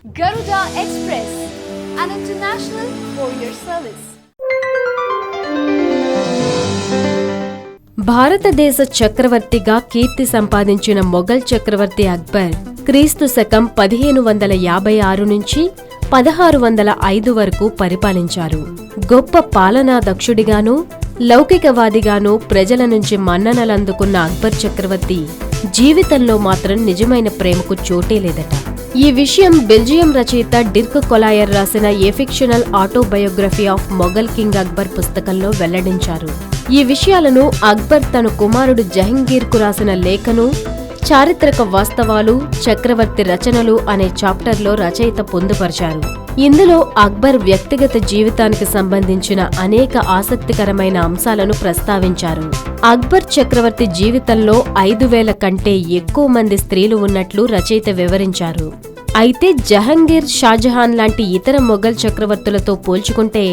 Garuda Express, an international courier service. భారతదేశ చక్రవర్తిగా కీర్తి సంపాదించిన మొఘల్ చక్రవర్తి అక్బర్ క్రీస్తు శకం 1556 నుంచి 1605 వరకు పరిపాలించారు. గొప్ప పాలనా దక్షుడిగానూ లౌకికవాదిగానూ ప్రజల నుంచి మన్ననలందుకున్న అక్బర్ చక్రవర్తి జీవితంలో మాత్రం నిజమైన ప్రేమకు చోటే లేదట. ఈ విషయం బెల్జియం రచయిత డిర్క్ కొలాయర్ రాసిన a fictional autobiography of Mughal king Akbar పుస్తకంలో వెల్లడించారు. ఈ విషయాలను అక్బర్ తన కుమారుడు జహంగీర్కు రాసిన లేఖను చారిత్రక వాస్తవాలు, చక్రవర్తి రచనలు అనే చాప్టర్లో రచయిత పొందుపరిచారు. ఇందులో అక్బర్ వ్యక్తిగత జీవితానికి సంబంధించిన అనేక ఆసక్తికరమైన అంశాలను ప్రస్తావించారు. అక్బర్ చక్రవర్తి జీవితంలో 5000 కంటే ఎక్కువ మంది స్త్రీలు ఉన్నట్లు రచయిత వివరించారు. అయితే జహంగీర్, షాజహాన్ లాంటి ఇతర మొఘల్ చక్రవర్తులతో పోల్చుకుంటే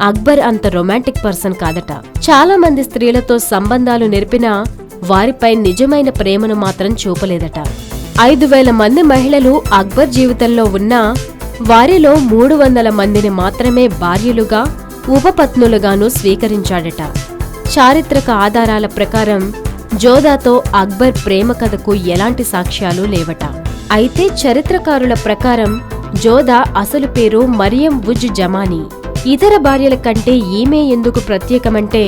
అక్బర్ అంత రొమాంటిక్ పర్సన్ కాదట. చాలా మంది స్త్రీలతో సంబంధాలు నెరిపినా వారిపై నిజమైన ప్రేమను మాత్రం చూపలేదట. 5000 మంది మహిళలు అక్బర్ జీవితంలో ఉన్నా వారిలో 300 మందిని మాత్రమే భార్యలుగా, ఉపపత్నులుగాను స్వీకరించాడట. చారిత్రక ఆధారాల ప్రకారం జోధాతో అక్బర్ ప్రేమ కథకు ఎలాంటి సాక్ష్యాలు లేవట. అయితే చరిత్రకారుల ప్రకారం జోధా అసలు పేరు మరియం ఉజ్ జమానీ. ఇతర భార్యల కంటే ఈమె ఎందుకు ప్రత్యేకమంటే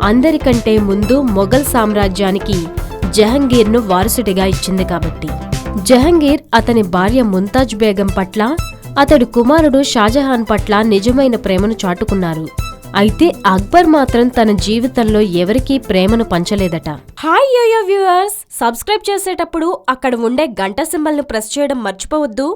అందరికంటే ముందు మొఘల్ సామ్రాజ్యానికి జహంగీర్ను వారసుడిగా ఇచ్చింది కాబట్టి. జహంగీర్ అతని భార్య ముంతాజ్ బేగం పట్ల, అతడి కుమారుడు షాజహాన్ పట్ల నిజమైన ప్రేమను చాటుకున్నారు. అయితే అక్బర్ మాత్రం తన జీవితంలో ఎవరికీ ప్రేమను పంచలేదట. హాయ్ యోయో వ్యూవర్స్, సబ్స్క్రైబ్ చేసేటప్పుడు అక్కడ ఉండే గంట సింబల్ను ప్రెస్ చేయడం మర్చిపోవద్దు.